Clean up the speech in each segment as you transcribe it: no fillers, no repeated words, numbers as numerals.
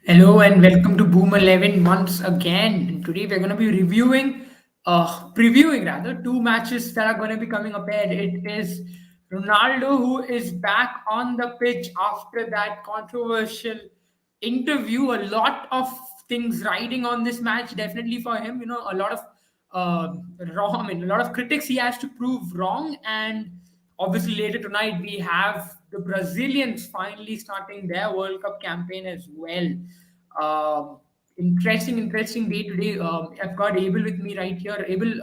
Hello and welcome to Boom 11 once again. And today we're going to be previewing rather, two matches that are going to be coming up ahead. It is Ronaldo who is back on the pitch after that controversial interview. A lot of things riding on this match, definitely for him. A lot of wrong. I mean, a lot of critics he has to prove wrong, and obviously later tonight we have the Brazilians finally starting their World Cup campaign as well. Interesting day today. I've got Abel with me right here. Abel,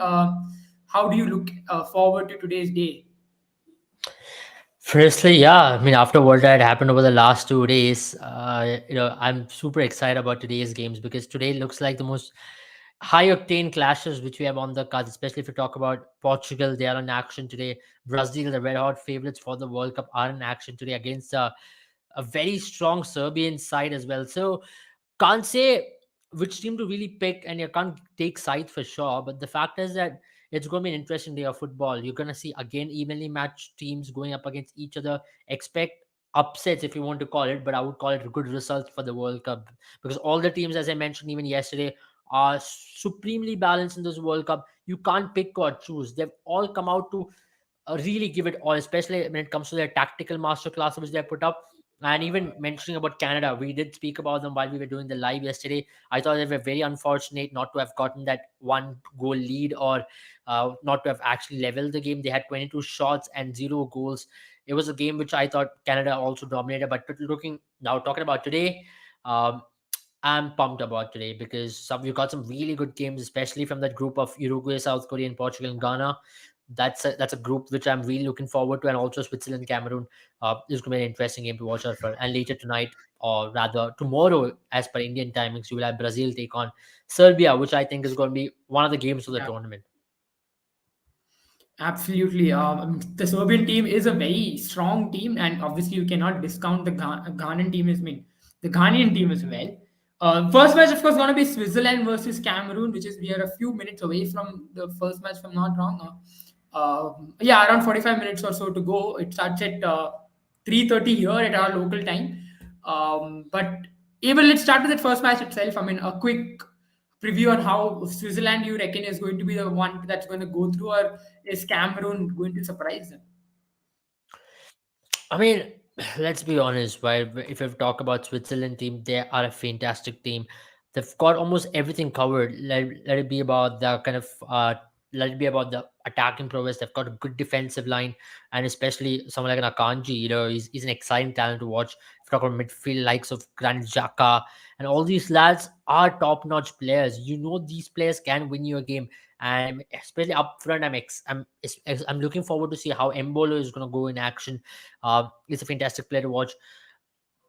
how do you look forward to today's day? Firstly, yeah, I mean, after what had happened over the last 2 days, I'm super excited about today's games because today looks like the most high octane clashes which we have on the cards, especially if you talk about Portugal. They are in action today. Brazil, the red hot favorites for the World Cup, are in action today against a very strong Serbian side as well. So can't say which team to really pick, and you can't take sides for sure. But the fact is that it's going to be an interesting day of football. You're going to see again evenly matched teams going up against each other. Expect upsets if you want to call it, but I would call it good results for the World Cup because all the teams, as I mentioned even yesterday, are supremely balanced in this World Cup. You can't pick or choose. They've all come out to really give it all, especially when it comes to their tactical masterclass which they put up. And even mentioning about Canada, we did speak about them while we were doing the live yesterday. I thought they were very unfortunate not to have gotten that one goal lead or not to have actually leveled the game. They had 22 shots and 0 goals. It was a game which I thought Canada also dominated. But looking now, talking about today, um, I'm pumped about today because we've got some really good games, especially from that group of Uruguay, South Korea, and Portugal and Ghana. That's a group which I'm really looking forward to, and also Switzerland, Cameroon is going to be an interesting game to watch out for. And later tonight, or rather tomorrow, as per Indian timings, you will have Brazil take on Serbia, which I think is going to be one of the games of the Yeah, tournament. absolutely. The Serbian team is a very strong team, and obviously you cannot discount the Ghanaian team. The Ghanaian team as well. First match, of course, going to be Switzerland versus Cameroon, which is we are a few minutes away from the first match, if I'm not wrong. Yeah, around 45 minutes or so to go. It starts at 3:30 here at our local time. But even let's start with that first match itself. I mean, a quick preview on how Switzerland you reckon is going to be the one that's going to go through, or is Cameroon going to surprise them? I mean, let's be honest, right? If we talk about Switzerland team, they are a fantastic team. They've got almost everything covered. Let it be about the kind of let it be about the attacking prowess. They've got a good defensive line, and especially someone like an Akanji. He's an exciting talent to watch. If you talk about midfield, likes of Granit Xhaka, and all these lads are top-notch players. These players can win you a game, and especially up front, I'm looking forward to see how Embolo is going to go in action. He's a fantastic player to watch.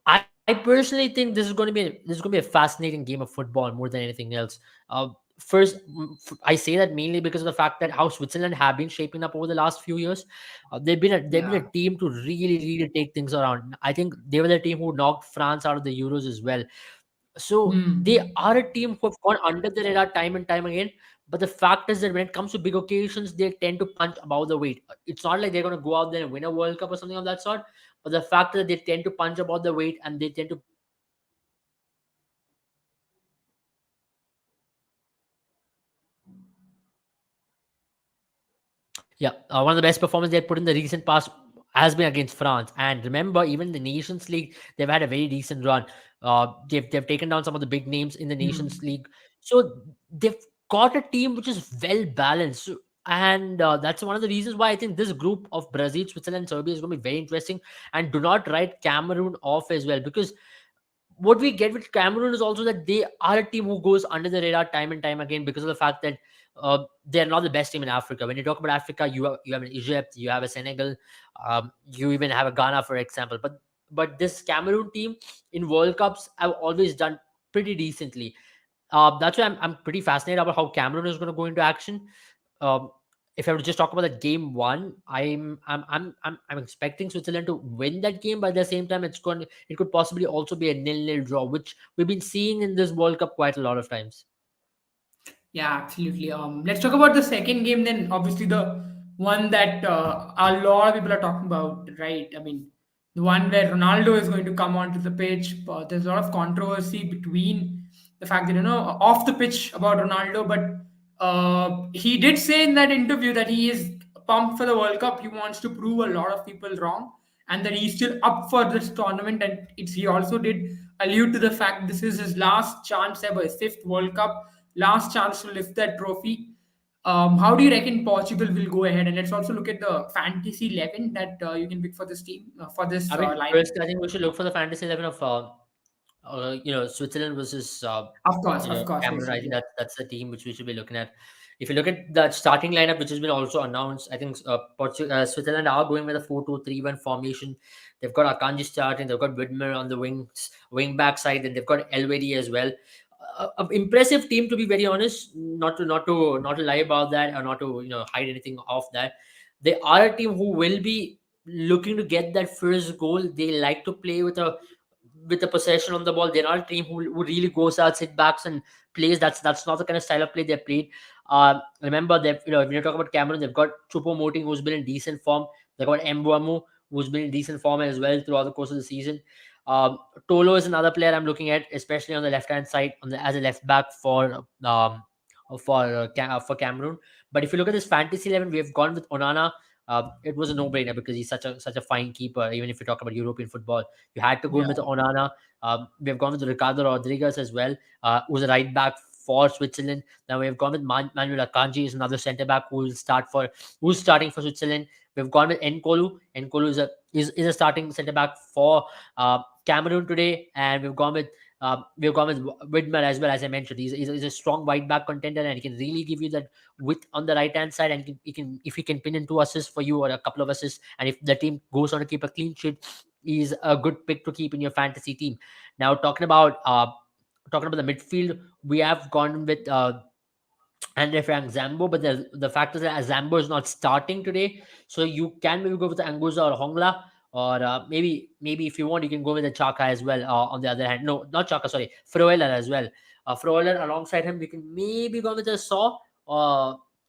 I personally think this is going to be a fascinating game of football more than anything else. First, I say that mainly because of the fact that how Switzerland have been shaping up over the last few years. They've been a Yeah. team to really take things around. I think they were the team who knocked France out of the Euros as well. So they Hmm. are a team who have gone under the radar time and time again. But the fact is that when it comes to big occasions, they tend to punch above the weight. It's not like they're going to go out there and win a World Cup or something of that sort. But the fact that they tend to punch above the weight and they tend to bring out some really good players. One of the best performances they had put in the recent past, one of the best performances they had put in the recent past has been against France. And remember, even in the Nations League, they've had a very decent run. They've taken down some of the big names in the Nations Hmm. League. So they've got a team which is well balanced. And that's one of the reasons why I think this group of Brazil, Switzerland, Serbia is going to be very interesting. And do not write Cameroon off as well, because what we get with Cameroon is also that they are a team who goes under the radar time and time again because of the fact that they're not the best team in Africa. When you talk about Africa, you have an Egypt, you have a Senegal, you even have a Ghana, for example. But this Cameroon team in World Cups have always done pretty decently. That's why I'm pretty fascinated about how Cameroon is going to go into action. Um, if I were to just talk about that game one, I'm expecting Switzerland to win that game, but at the same time, it could possibly also be a nil-nil draw, which we've been seeing in this World Cup quite a lot of times. Yeah, absolutely. Let's talk about the second game then. Obviously, the one that a lot of people are talking about, right? I mean, the one where Ronaldo is going to come onto the pitch. There's a lot of controversy between the fact that, off the pitch about Ronaldo, but he did say in that interview that he is pumped for the World Cup. He wants to prove a lot of people wrong, and that he's still up for this tournament. And he also did allude to the fact this is his last chance ever, his fifth World Cup, last chance to lift that trophy. How do you reckon Portugal will go ahead? And let's also look at the fantasy 11 that you can pick for this team, for this I mean, lineup. first, I think we should look for the fantasy 11 of Switzerland versus Of course, Cameroon. I versus, think yeah. that's the team which we should be looking at. If you look at the starting lineup, which has been also announced, I think Switzerland are going with a 4-2-3-1 formation. They've got Akanji starting, they've got Widmer on the wing back side, and they've got Elvedi as well. Impressive team, to be very honest. Not to lie about that, or not to hide anything off that. They are a team who will be looking to get that first goal. They like to play with the possession on the ball. They're not a team who really goes out, sit backs and plays. That's not the kind of style of play they played. Remember that when you talk about Cameroon, they've got Choupo-Moting who's been in decent form. They've got Mbeumo who's been in decent form as well throughout the course of the season. Tolo is another player I'm looking at, especially on the left hand side as a left back for Cameroon. But if you look at this fantasy 11, we have gone with Onana. It was a no-brainer because he's such a fine keeper. Even if you talk about European football, you had to go Yeah. with Onana. We have gone with Ricardo Rodriguez as well, who's a right back for Switzerland. Now we have gone with Manuel Akanji, is another centre back who's starting for Switzerland. We've gone with Nkolu. Nkolu is a starting centre back for Cameroon today, and we've gone with Widmer as well. As I mentioned, he's a strong wide back contender, and he can really give you that width on the right hand side, and he can if he can pin in 2 assists for you or a couple of assists, and if the team goes on to keep a clean sheet, he's a good pick to keep in your fantasy team. Now talking about the midfield, we have gone with Andre Frank Zambo, but the fact is that Zambo is not starting today, so you can maybe go with Anguza or Hongla, or maybe if you want, you can go with the Chaka as well. On the other hand, no, not Chaka, sorry, Froeler as well. Froeler alongside him, we can maybe go with a Saw,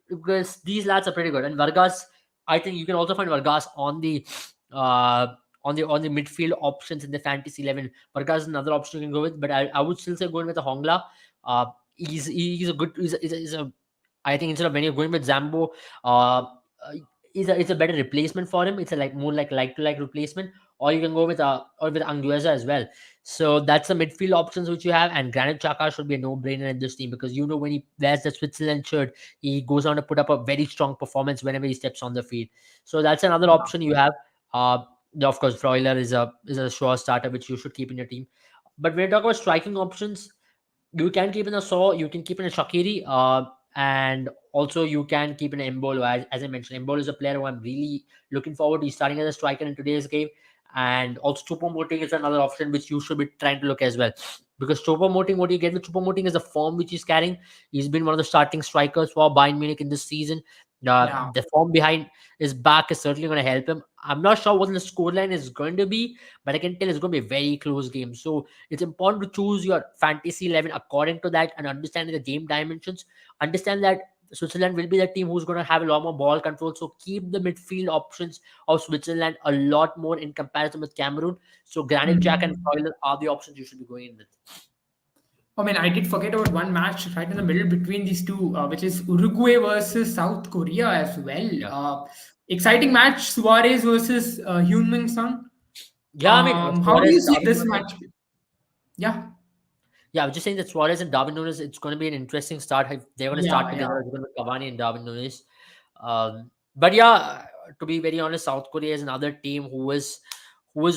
because these lads are pretty good. And Vargas, I think you can also find Vargas uh, on the midfield options in the fantasy 11. Vargas is another option you can go with, but I would still say going with the Hongla. Uh, he's a good he's a I think instead of when you're going with Zambo, uh, uh, it's a better replacement for him. It's a more like to like replacement, or you can go with Angueza as well. So that's the midfield options which you have, and Granit Xhaka should be a no brainer in this team because when he wears the Switzerland shirt, he goes on to put up a very strong performance whenever he steps on the field. So that's another option you have. Uh, of course, Freuler is a sure starter which you should keep in your team. But when you talk about striking options, you can keep in a Saw, you can keep in a Shakiri, and also you can keep in Embolo. As I mentioned, Embolo is a player who I'm really looking forward to. He's starting as a striker in today's game. And also Choupo-Moting is another option which you should be trying to look as well. Because Choupo-Moting, what you get with Choupo-Moting is the form which he's carrying. He's been one of the starting strikers for Bayern Munich in this season. Yeah. The form behind his back is certainly going to help him. I'm not sure what the scoreline is going to be, but I can tell it's going to be a very close game. So it's important to choose your fantasy 11 according to that and understanding the game dimensions. Understand that Switzerland will be the team who's going to have a lot more ball control. So keep the midfield options of Switzerland a lot more in comparison with Cameroon. So Granit Jack and Mhm. Freuler are the options you should be going in with. I mean, I did forget about one match right in the middle between these two, which is Uruguay versus South Korea as well. Yeah. Exciting match, Suarez versus Heung-min Son. Yeah, I mean, How do Suarez you and see Darwin this Núñez. match? Yeah, Yeah, I was just saying that Suarez and Darwin Núñez, it's going to be an interesting start. If they're going to start yeah, together, it's going to be Cavani and Darwin Núñez. But yeah, to be very honest, South Korea is another team who is a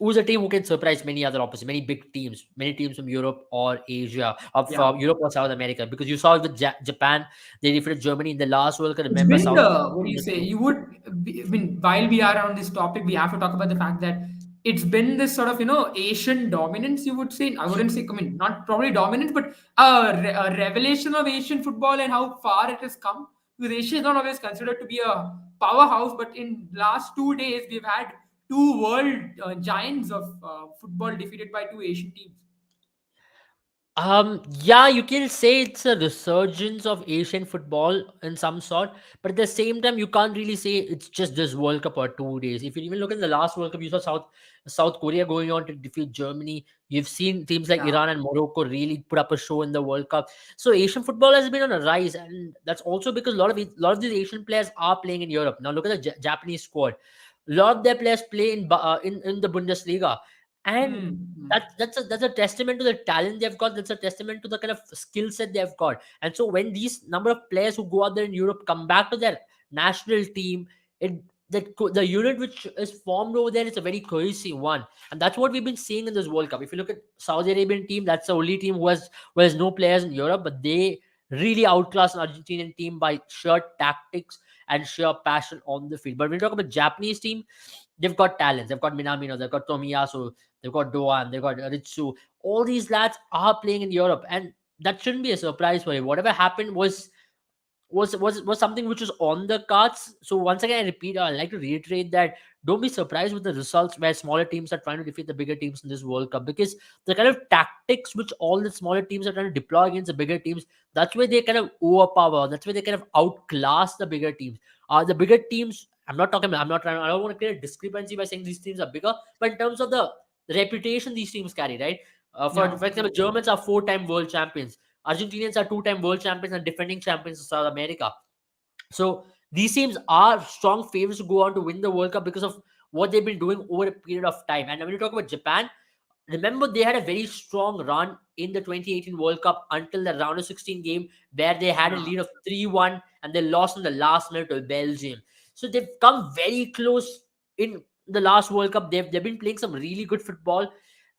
who's a team who can surprise many other opposites, many big teams, many teams from Europe or Asia, or yeah. from Europe or South America. Because you saw it with Japan, they defeated Germany in the last World Cup. It's Remember, been South the, Korea what do in you the say? group. I mean, while we are on this topic, we have to talk about the fact that it's been this sort of, Asian dominance, you would say. I wouldn't say, I mean, not probably dominance, but a revelation of Asian football and how far it has come. Because Asia is not always considered to be a powerhouse, but in last 2 days, we've had two world giants of football defeated by two Asian teams. Yeah, you can say it's a resurgence of Asian football in some sort, but at the same time, you can't really say it's just this World Cup or 2 days. If you even look at the last World Cup, you saw South Korea going on to defeat Germany. You've seen teams like Yeah. Iran and Morocco really put up a show in the World Cup. So Asian football has been on a rise, and that's also because a lot of these Asian players are playing in Europe. Now look at the Japanese squad. A lot of their players play in the Bundesliga, and Hmm. Hmm. that's a testament to the talent they've got. That's a testament to the kind of skill set they've got. And so when these number of players who go out there in Europe come back to their national team, it the unit which is formed over there is a very cohesive one, and that's what we've been seeing in this World Cup. If you look at Saudi Arabian team, that's the only team who has no players in Europe, but they really outclass an Argentinian team by sheer tactics and sheer passion on the field. But when we talk about Japanese team, they've got talents. They've got Minamino, they've got Tomiyasu, they've got Doan, they've got Ritsu. All these lads are playing in Europe, and that shouldn't be a surprise for you. Whatever happened was something which was on the cards. So once again, I repeat, I like to reiterate that don't be surprised with the results where smaller teams are trying to defeat the bigger teams in this World Cup, because the kind of tactics which all the smaller teams are trying to deploy against the bigger teams, that's where they kind of overpower. That's where they kind of outclass the bigger teams. The bigger teams. I'm not trying. I don't want to create a discrepancy by saying these teams are bigger, but in terms of the reputation these teams carry, right? For Yeah. example, Germans are four-time world champions. Argentinians are two-time world champions and defending champions of South America. So these teams are strong favorites to go on to win the World Cup because of what they've been doing over a period of time. And when you talk about Japan, remember they had a very strong run in the 2018 World Cup until the round of 16 game where they had a Yeah. lead of 3-1 and they lost in the last minute to Belgium. So they've come very close in the last World Cup. They've been playing some really good football.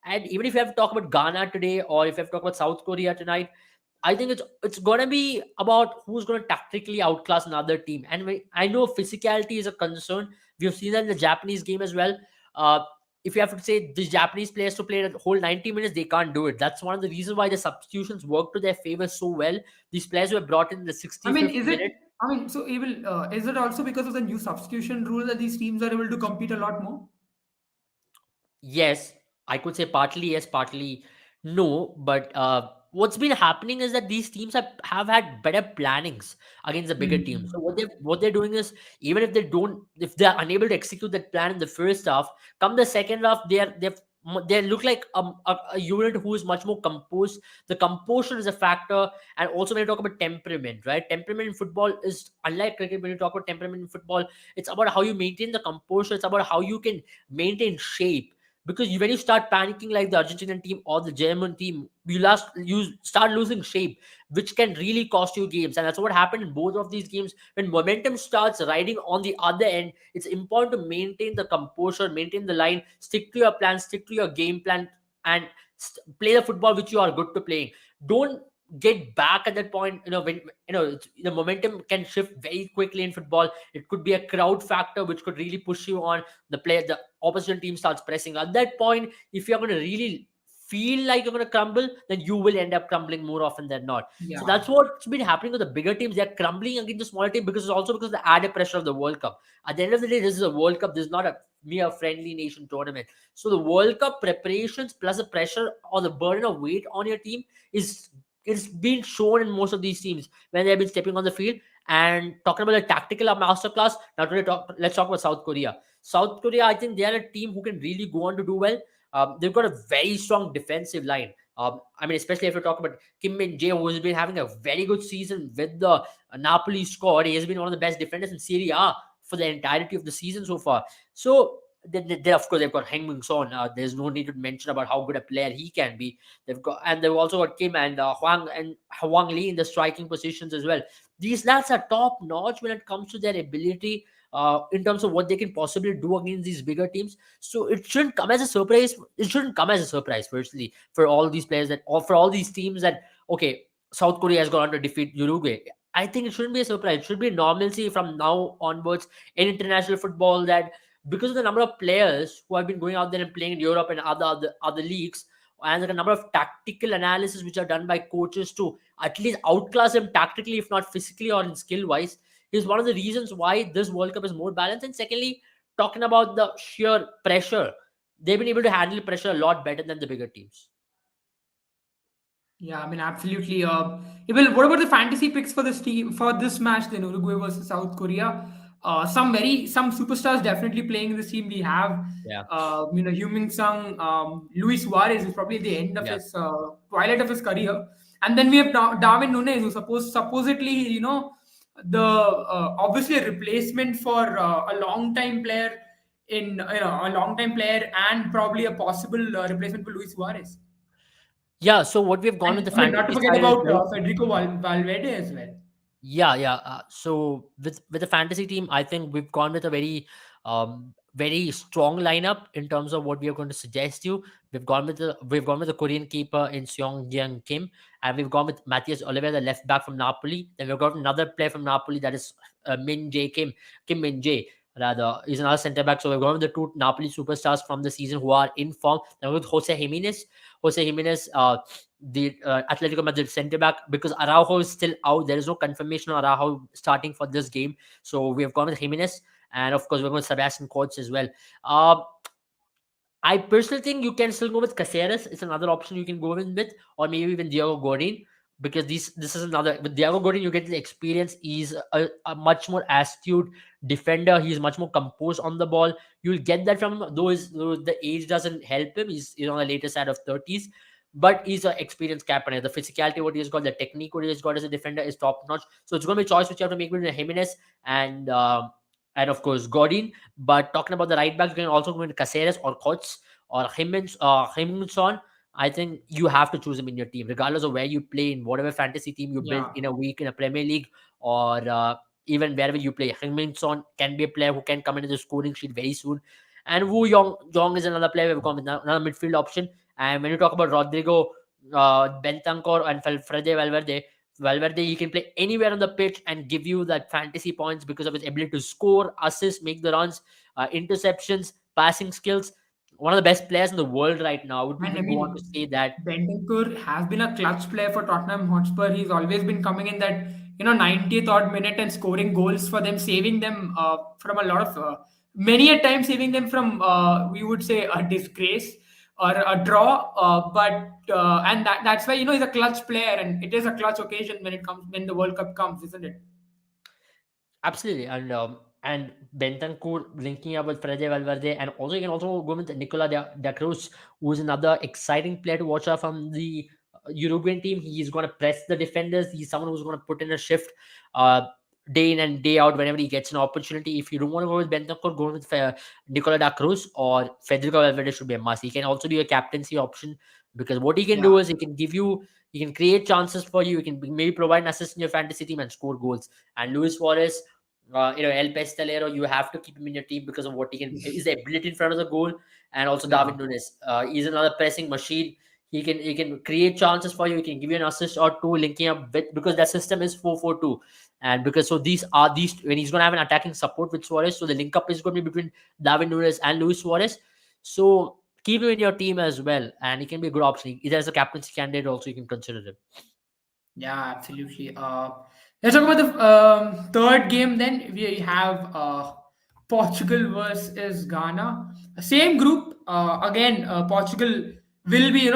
And even if you have to talk about Ghana today or if you have to talk about South Korea tonight, I think it's gonna be about who's gonna tactically outclass another team. And I know physicality is a concern. We've seen that in the Japanese game as well. Uh, if you have to say the Japanese players to play the whole 90 minutes, they can't do it. That's one of the reasons why the substitutions work to their favor so well. These players were brought in the I mean, 65th is it? minute. I mean, so even is it also because of the new substitution rule that these teams are able to compete a lot more? Yes, I could say partly yes, partly no. But what's been happening is that these teams have had better plannings against the bigger teams. Hmm. So what they're doing is, even if they're unable to execute that plan in the first half, come the second half, they look like a unit who is much more composed. The composure is a factor, and also when you talk about temperament, right? Temperament in football is unlike cricket. When you talk about temperament in football, it's about how you maintain the composure. It's about how you can maintain shape, because when you start panicking like the Argentinian team or the German team, you start losing shape, which can really cost you games. And that's what happened in both of these games. When momentum starts riding on the other end, it's important to maintain the composure, maintain the line, stick to your plan, stick to your game plan, and play the football which you are good to playing. Don't get back at that point. When the momentum can shift very quickly in football. It could be a crowd factor which could really push you on. The opposite team starts pressing at that point. If you're going to really feel like you're going to crumble, then you will end up crumbling more often than not. So Yeah. that's what's been happening with the bigger teams. They're crumbling against the smaller team because it's also because of the added pressure of the World Cup. At the end of the day, this is a World Cup. This is not a mere friendly nation tournament. So the World Cup preparations plus the pressure or the burden of weight on your team is it's been shown in most of these teams when they've been stepping on the field. And talking about the tactical masterclass, now let's talk about South Korea. South Korea, I think they are a team who can really go on to do well. They've got a very strong defensive line. I mean, especially if you talk about Kim Min Jae, who has been having a very good season with the Napoli squad. He has been one of the best defenders in Serie A for the entirety of the season so far. So, of course, they've got Heng Ming Son. There's no need to mention about how good a player he can be. They've also got Kim and Hwang Lee in the striking positions as well. These lads are top notch when it comes to their ability, in terms of what they can possibly do against these bigger teams. So it shouldn't come as a surprise. It shouldn't come as a surprise, firstly, for all these players or for all these teams that okay, South Korea has gone on to defeat Uruguay. I think it shouldn't be a surprise. It should be normalcy from now onwards in international football, that because of the number of players who have been going out there and playing in Europe and other leagues, and the number of tactical analysis which are done by coaches to at least outclass them tactically, if not physically or in skill wise, is one of the reasons why this World Cup is more balanced. And secondly, talking about the sheer pressure, they've been able to handle pressure a lot better than the bigger teams. Yeah, I mean, absolutely. Well, what about the fantasy picks for this team for this match? Then Uruguay versus South Korea. Some superstars definitely playing in this team. We have, Yeah, Heung-min Sung, Luis Suarez is probably the end of yeah. his twilight of his career, and then we have Darwin Nunez, who supposedly, the obviously a replacement for a long time player a long time player and probably a possible replacement for Luis Suarez. Yeah, so what we've gone with And the I mean, not to fantasy forget side is about very. Federico Valverde as well. Yeah, yeah. So with the fantasy team, I think we've gone with a very strong lineup in terms of what we are going to suggest you. We've gone with the Korean keeper in Seong Young Kim, and we've gone with Matthias Oliver, the left back from Napoli. Then we've got another player from Napoli, that is Min Jae Kim Min Jae. Rather, he's another centre back. So we've gone with the two Napoli superstars from the season who are in form. Then with Jose Jimenez, the Atletico Madrid centre back, because Araujo is still out. There is no confirmation on Araujo starting for this game. So we have gone with Jimenez, and of course we're going with Sebastian Coates as well. Uh, I personally think you can still go with Caceres. It's another option you can go in with, or maybe even Diego Godin, because this is another with Diego Godin. You get the experience. He's a much more astute defender. He's much more composed on the ball. You'll get that from him, though the age doesn't help him. He's on the later side of 30s, but he's an experienced captain. The physicality what he's got, the technique what he's got as a defender is top notch. So it's going to be a choice which you have to make between Jimenez and of course Godin. But talking about the right back, you can also go into Caceres or Coates or Himminson. I think you have to choose him in your team, regardless of where you play, in whatever fantasy team you build Yeah. in a week in a Premier League, or even wherever you play. Himminson can be a player who can come into the scoring sheet very soon. And Jong is another player we've got with another midfield option. And when you talk about Rodrigo, Bentancur, and Fede Valverde, he can play anywhere on the pitch and give you that fantasy points because of his ability to score, assist, make the runs, interceptions, passing skills. One of the best players in the world right now. I would And I even go on to mean, say that. Bentancur has been a clutch player for Tottenham Hotspur. He's always been coming in that 90th odd minute and scoring goals for them, saving them from a lot of many a time saving them from we would say a disgrace or a draw. And that's why he's a clutch player, and it is a clutch occasion when the World Cup comes, isn't it? Absolutely, and Bentancur linking up with Fede Valverde, and also you can also go with Nicola da Cruz, who is another exciting player to watch out from the Uruguayan team. He's going to press the defenders. He's someone who's going to put in a shift, uh, day in and day out whenever he gets an opportunity. If you don't want to go with Bentancur, go with Nicola da Cruz or Federico Valverde should be a must. He can also be a captaincy option, because what he can do Yeah. is he can create chances for you. He can maybe provide an assist in your fantasy team and score goals. And Luis Suarez, El Pestelero, you have to keep him in your team because of what he can, his ability in front of the goal, and also Yeah. David Nunes. He's another pressing machine. He can create chances for you. He can give you an assist or two, linking up with, because that system is 4-4-2, and because so these when he's gonna have an attacking support with Suarez, so the link up is going to be between David Nunes and Luis Suarez. So keep him in your team as well, and he can be a good option. Either as a captaincy candidate, also you can consider him. Yeah, absolutely. Let's talk about the third game then. We have Portugal versus Ghana. Same group. Again, Portugal will be,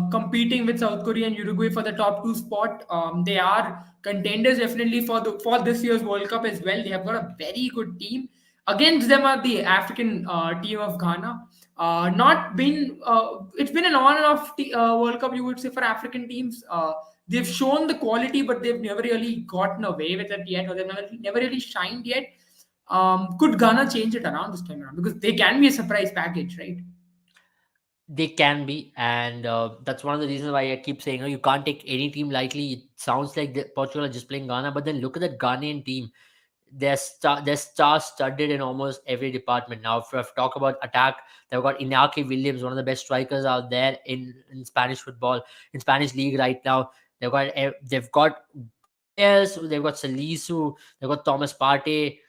competing with South Korea and Uruguay for the top two spot. They are contenders definitely for this year's World Cup as well. They have got a very good team. Against them are the African team of Ghana. Not been It's been an on and off World Cup, you would say, for African teams. They've shown the quality, but they've never really gotten away with it yet, or they've never really shined yet. Could Ghana change it around this time around? Because they can be a surprise package, right? They can be, and that's one of the reasons why I keep saying, you can't take any team lightly. It sounds like Portugal are just playing Ghana, but then look at that Ghanaian team. They're star studded in almost every department. Now, if I talk about attack, they've got Inaki Williams, one of the best strikers out there in Spanish football, in Spanish league right now. They've got players. They've got Salisu. They've got Thomas Partey.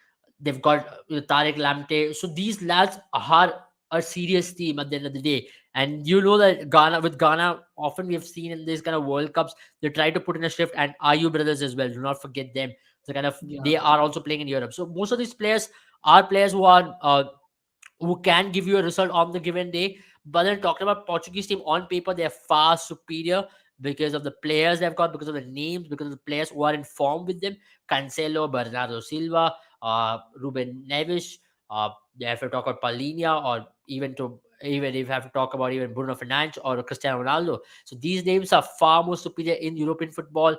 They've got Tarek Lamptey. So these lads are a serious team at the end of the day. And you know that Ghana, often we have seen in these kind of World Cups, they try to put in a shift, and Ayu brothers as well. Do not forget them. So kind of Yeah. they are also playing in Europe. So most of these players are players who can give you a result on the given day. But then talking about Portuguese team, on paper they're far superior. because of the players they've got, because of the names, because of the players who are in form with them. Cancelo, Bernardo Silva, Ruben Neves. They have to talk about Paulinho, or even if you have to talk about even Bruno Fernandes or Cristiano Ronaldo. So these names are far more superior in European football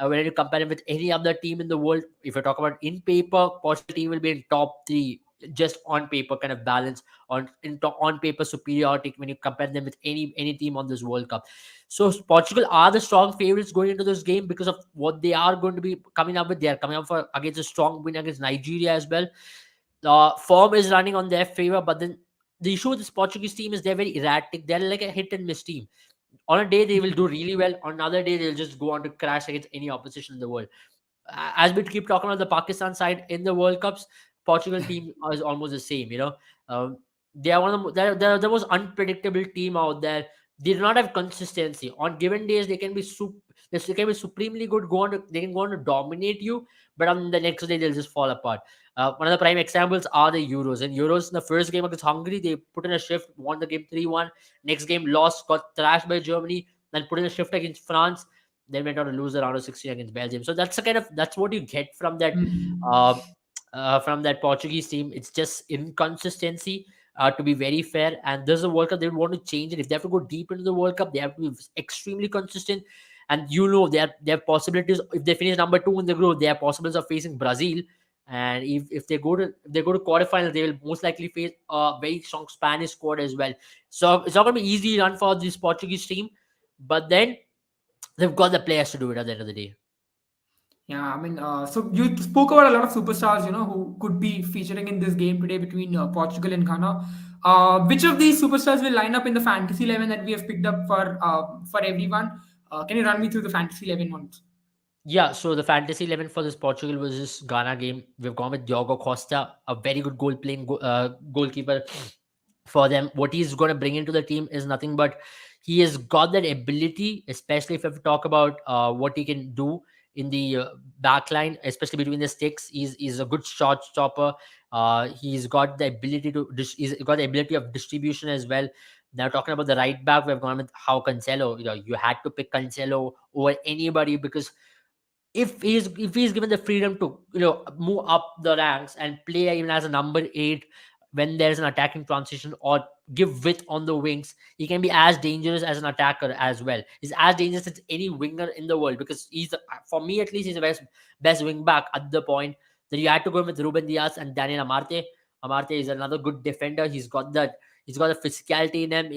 when you compare them with any other team in the world. If you talk about in paper, Portugal team will be in top three, just on paper kind of balance, on paper superiority when you compare them with any team on this World Cup. So Portugal are the strong favorites going into this game because of what they are going to be coming up with. They are coming up for against a strong win against Nigeria as well. Form is running on their favor, but then the issue with this Portuguese team is they're very erratic. They're like a hit and miss team. On a day they will do really well. On another day they'll just go on to crash against any opposition in the world. As we keep talking about the Pakistan side in the World Cups, Portugal team is almost the same. They are one of they're the most unpredictable team out there. They do not have consistency. On given days, they can be supremely good. They can go on to dominate you, but on the next day they'll just fall apart. One of the prime examples are the Euros. In Euros, in the first game against Hungary, they put in a shift, won the game 3-1. Next game, lost, got thrashed by Germany, then put in a shift against France, then went on to lose the round of 16 against Belgium. So that's what you get uh, Mhm. from that Portuguese team. It's just inconsistency. To be very fair, and this is a World Cup they would want to change it. If they have to go deep into the World Cup, they have to be extremely consistent. And they have possibilities. If they finish number two in the group, they have possibilities of facing Brazil. And if they go to quarterfinal, they will most likely face a very strong Spanish squad as well. So it's not going to be easy run for this Portuguese team, but then they've got the players to do it at the end of the day. Yeah, I mean, so you spoke about a lot of superstars, who could be featuring in this game today between Portugal and Ghana. Which of these superstars will line up in the fantasy 11 that we have picked up for everyone? Can you run me through the fantasy 11 ones? Yeah, so the fantasy 11 for this Portugal versus Ghana game, we've gone with Diogo Costa, a very good goalkeeper for them. What he's going to bring into the team is nothing but he has got that ability, especially if you have to talk about what he can do in the back line, especially between the sticks. He's a good shot stopper. He's got the ability of distribution as well. Now talking about the right back, we've gone with how Cancelo. You had to pick Cancelo over anybody because if he's given the freedom to move up the ranks and play even as a number 8 when there's an attacking transition, or give width on the wings, he can be as dangerous as an attacker as well. He's as dangerous as any winger in the world because for me at least, he's the best wing back at the point. Then you had to go with Ruben Diaz and Daniel Amarte. Amarte is another good defender. He's got the physicality in him.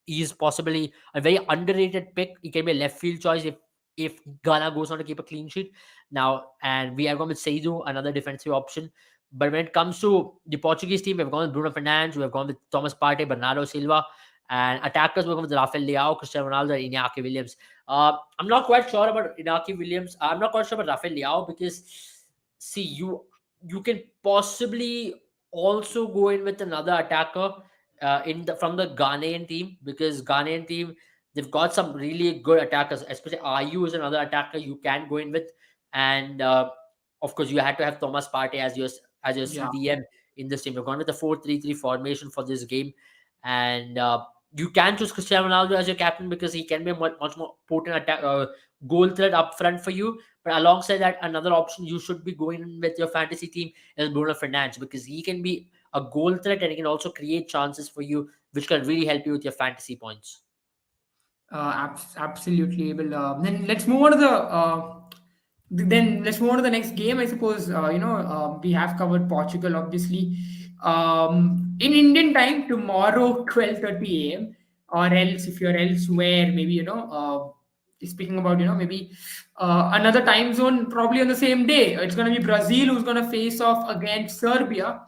He's possibly a very underrated pick. He can be a left field choice if Ghana goes on to keep a clean sheet. Now, and we have gone with Seidu, another defensive option. But when it comes to the Portuguese team, we've gone with Bruno Fernandes, we've gone with Thomas Partey, Bernardo Silva, and attackers, we've gone with Rafael Leao, Cristiano Ronaldo, and Iñaki Williams. I'm not quite sure about Iñaki Williams. I'm not quite sure about Rafael Leao because, see, you can possibly also go in with another attacker from the Ghanaian team, because Ghanaian team, they've got some really good attackers, especially Ayu is another attacker you can go in with. And of course, you had to have Thomas Partey as your Yeah. CDM in this team. We've gone with the 4-3-3 formation for this game. And you can choose Cristiano Ronaldo as your captain because he can be a much more potent goal threat up front for you. But alongside that, another option you should be going with your fantasy team is Bruno Fernandes, because he can be a goal threat and he can also create chances for you, which can really help you with your fantasy points. Absolutely. Well, then let's move on to the next game. I suppose we have covered Portugal, obviously. In Indian time tomorrow, 12:30 a.m. Or else, if you're elsewhere, maybe speaking about maybe another time zone, probably on the same day. It's going to be Brazil who's going to face off against Serbia.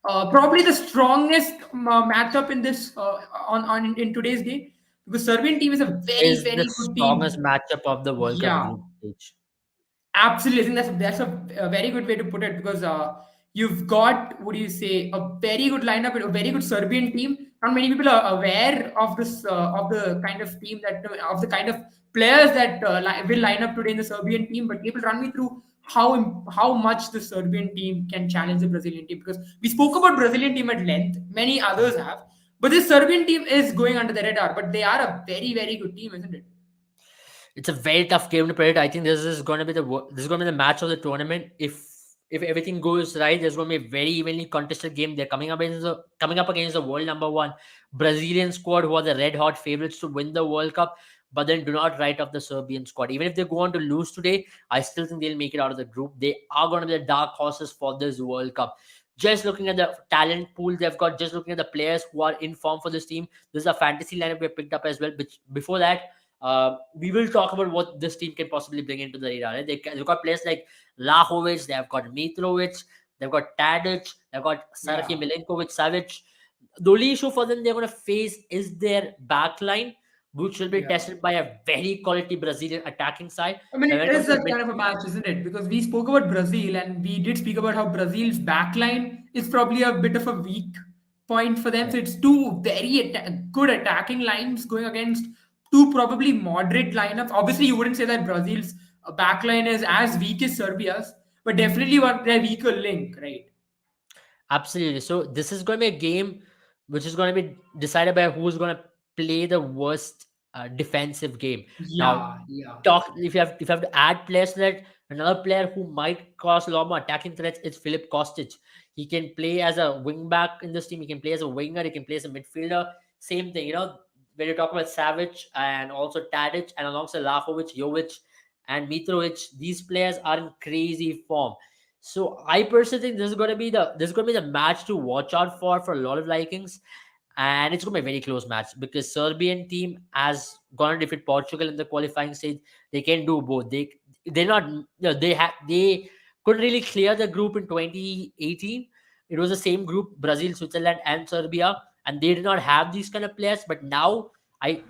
Probably the strongest matchup in this on in today's game, because Serbian team is a very Is the very good strongest team. matchup of the World Cup Yeah, group stage. absolutely. I think that's a very good way to put it, because you've got, what do you say, a very good lineup, a very good Serbian team. Not many people are aware of this of the kind of team that of the kind of players that will line up today in the Serbian team. But people, run me through how much the Serbian team can challenge the Brazilian team, because we spoke about Brazilian team at length. Many others have, but this Serbian team is going under the radar. But they are a very very good team, isn't it? It's a very tough game to predict. I think this is going to be the match of the tournament. If everything goes right, there's going to be a very evenly contested game. They're coming up against the world number one Brazilian squad, who are the red hot favorites to win the World Cup. But then do not write off the Serbian squad. Even if they go on to lose today, I still think they'll make it out of the group. They are going to be the dark horses for this World Cup. Just looking at the talent pool they've got, just looking at the players who are in form for this team, this is a fantasy lineup we picked up as well. Which before that, we will talk about what this team can possibly bring into the radar. Right? They've got players like Lahovic, they've got Mitrovic, they've got Tadic, they've got Sergei Yeah. Milinkovic Savic. The only issue for them they're going to face is their back line, which will be Yeah. tested by a very quality Brazilian attacking side. I mean, Now, when it it comes is to a the mid, kind of a match, isn't it? Because we spoke about Brazil and we did speak about how Brazil's backline is probably a bit of a weak point for them. yeah, So it's two very good attacking lines going against two probably moderate lineups. Obviously, you wouldn't say that Brazil's backline is as weak as Serbia's, but definitely one their weaker link, right? absolutely. So this is going to be a game which is going to be decided by who's going to play the worst defensive game. Now, Yeah, yeah. talk if you have to add players to that, another player who might cause a lot more attacking threats is Philip Kostic. He can play as a wing back in this team. He can play as a winger. He can play as a midfielder. Same thing, when you talk about Savage and also Tadic and alongside Lahovic, Jovic, and Mitrovic, these players are in crazy form. So I personally think this is going to be the match to watch out for a lot of likings, and it's going to be a very close match because Serbian team has gone to defeat Portugal in the qualifying stage. They can do both. They're not they couldn't really clear the group in 2018. It was the same group, Brazil, Switzerland, and Serbia, and they did not have these kind of players. But now I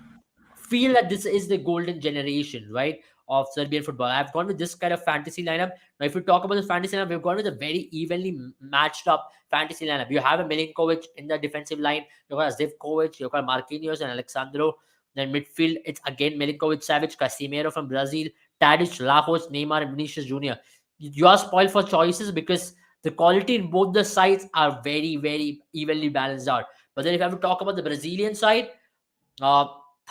feel that this is the golden generation, right, of Serbian football. I've gone with this kind of fantasy lineup. Now, if we talk about the fantasy lineup, we've gone with a very evenly matched up fantasy lineup. You have a Milinkovic in the defensive line, you've got a Zivkovic, you've got Marquinhos and Alexandro. Then midfield, it's again Milinkovic, Savic, Casemiro from Brazil, Tadic, Lajos, Neymar, and Vinicius Jr. You are spoiled for choices because the quality in both the sides are very, very evenly balanced out. But then if I have to talk about the Brazilian side, uh,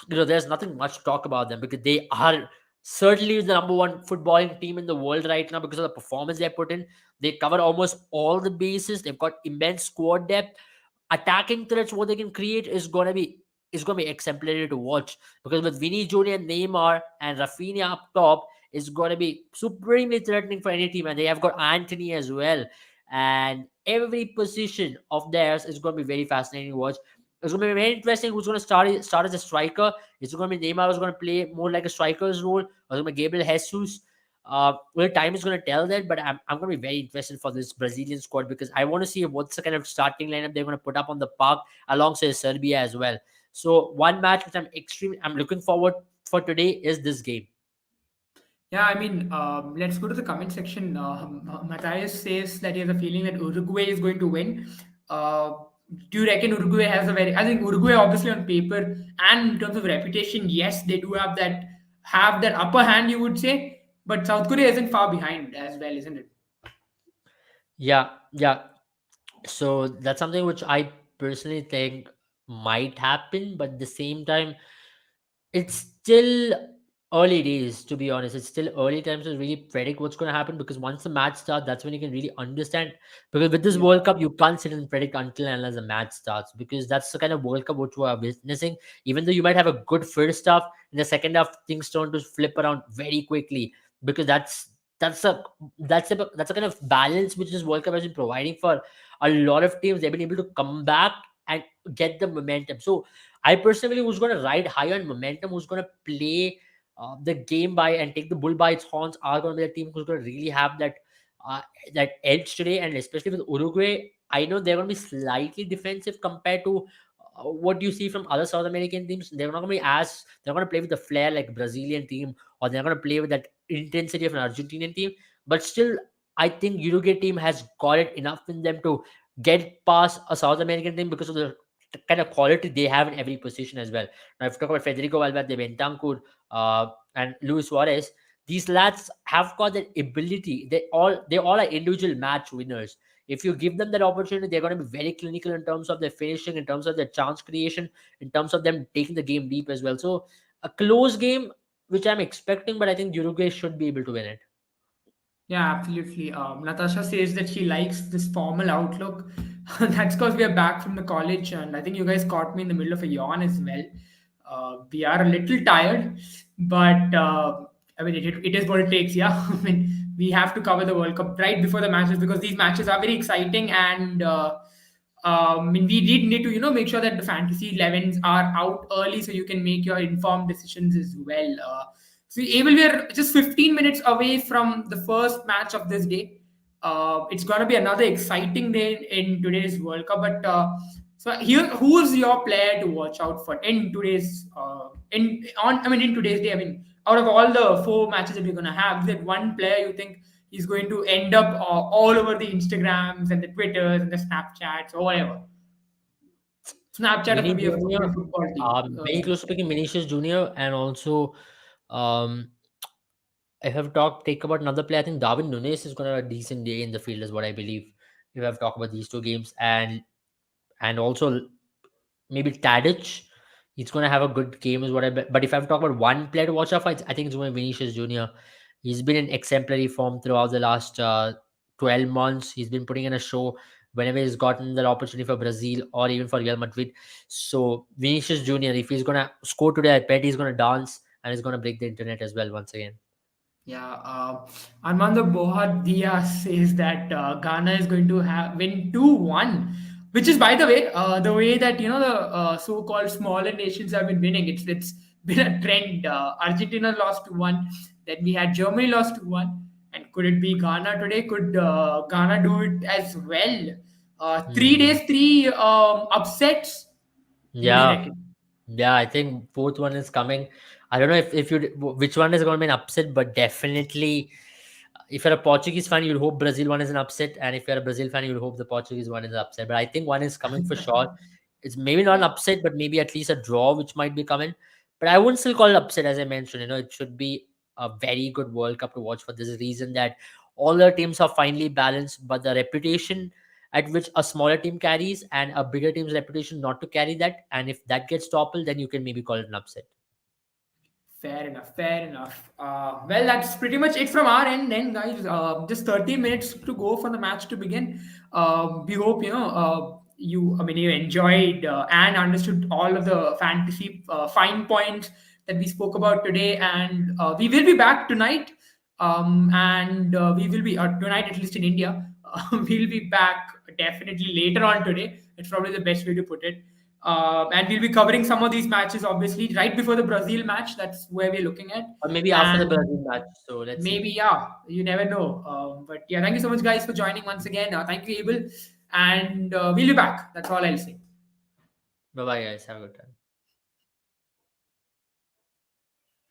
there's nothing much to talk about them because they are certainly the number one footballing team in the world right now because of the performance they put in. They cover almost all the bases. They've got immense squad depth. Attacking threats, what they can create is gonna be exemplary to watch because with Vinny Jr., Neymar, and Rafinha up top, is gonna be supremely threatening for any team. And they have got Anthony as well. And every position of theirs is gonna be very fascinating to watch. It's going to be very interesting who's going to start as a striker. Is it going to be Neymar who's going to play more like a striker's role? Or is it going to be Gabriel Jesus? Well, time is going to tell that, but I'm going to be very interested for this Brazilian squad because I want to see what's the kind of starting lineup they're going to put up on the park alongside Serbia as well. So one match which I'm looking forward for today is this game. Yeah, I mean, let's go to the comment section. Matthias says that he has a feeling that Uruguay is going to win. Uh, do you reckon Uruguay has a very? I think Uruguay, obviously on paper and in terms of reputation, yes, they do have that upper hand, you would say. But South Korea isn't far behind as well, isn't it? Yeah, yeah. So that's something which I personally think might happen, but at the same time, it's still early days, to be honest. It's still early times to really predict what's going to happen because once the match starts, that's when you can really understand. Because with this Yeah. World Cup, you can't sit and predict until and unless the match starts because that's the kind of World Cup which we are witnessing. Even though you might have a good first half, in the second half, things turn to flip around very quickly because that's a that's a kind of balance which this World Cup has been providing for a lot of teams. They've been able to come back and get the momentum. So I personally who's going to ride high on momentum, who's going to play the game by and take the bull by its horns, are going to be the team who's going to really have uh, that edge today. And especially with Uruguay, I know they're going to be slightly defensive compared to what you see from other South American teams. They're going to play with the flair like Brazilian team, or they're going to play with that intensity of an Argentinian team. But still, I think Uruguay team has got it enough in them to get past a South American team because of the kind of quality they have in every position as well. Now, if you talk about Federico Valverde, Bentancur, and Luis Suarez, these lads have got that ability. They all are individual match winners. If you give them that opportunity, they're going to be very clinical in terms of their finishing, in terms of their chance creation, in terms of them taking the game deep as well. So a close game. which I'm expecting, but I think Uruguay should be able to win it. Yeah, absolutely. Natasha says that she likes this formal outlook. That's because we are back from the college, and I think you guys caught me in the middle of a yawn as well. We are a little tired, but I mean, it is what it takes. Yeah, I mean, we have to cover the World Cup right before the matches because these matches are very exciting, and I mean, we did need to make sure that the fantasy 11s are out early so you can make your informed decisions as well. So, Abel, we are just 15 minutes away from the first match of this day. It's going to be another exciting day in today's World Cup. But so here, who's your player to watch out for in today's in today's day? I mean, out of all the four matches that we're going to have, is that one player you think is going to end up all over the Instagrams and the Twitters and the Snapchats or whatever? Snapchat Vinny of a Jr., football team. very close to picking Vinicius Jr. and also, um, if I've take about another player, I think Darwin Nunes is going to have a decent day in the field, is what I believe. If I've talked about these two games, and also maybe Tadic, he's going to have a good game, is what I bet. But if I've talked about one player to watch out for, I think it's going to be Vinicius Jr. He's been in exemplary form throughout the last 12 months. He's been putting in a show whenever he's gotten the opportunity for Brazil or even for Real Madrid. So Vinicius Jr., if he's going to score today, I bet he's going to dance and he's going to break the internet as well once again. Yeah, Armando Bohar Diaz says that Ghana is going to win 2-1, which is, by the way that the so-called smaller nations have been winning. It's been a trend. Argentina lost 2-1, then we had Germany lost 2-1, and could it be Ghana today? Could Ghana do it as well? 3 days, Hmm. three upsets. What do you Yeah, reckon? yeah, I think fourth one is coming. I don't know if you which one is going to be an upset, but definitely, if you're a Portuguese fan, you'll hope Brazil one is an upset, and if you're a Brazil fan, you'll hope the Portuguese one is an upset. But I think one is coming for sure. It's maybe not an Yeah. upset, but maybe at least a draw, which might be coming. But I wouldn't still call it upset, as I mentioned. It should be a very good World Cup to watch for this reason that all the teams are finely balanced, but the reputation at which a smaller team carries and a bigger team's reputation not to carry that, and if that gets toppled, then you can maybe call it an upset. Fair enough. Fair enough. Well, that's pretty much it from our end, then, guys. Just 30 minutes to go for the match to begin. We hope you enjoyed and understood all of the fantasy fine points that we spoke about today, and we will be back tonight. And we will be tonight, at least in India. We'll be back definitely later on today. It's probably the best way to put it. And we'll be covering some of these matches, obviously, right before the Brazil match. That's where we're looking at. Or maybe after the And Brazil match. So let's maybe, see. yeah, you never know. But yeah, thank you so much, guys, for joining once again. Thank you, Abel. And we'll be back. That's all I'll say. Bye bye, guys. Have a good time.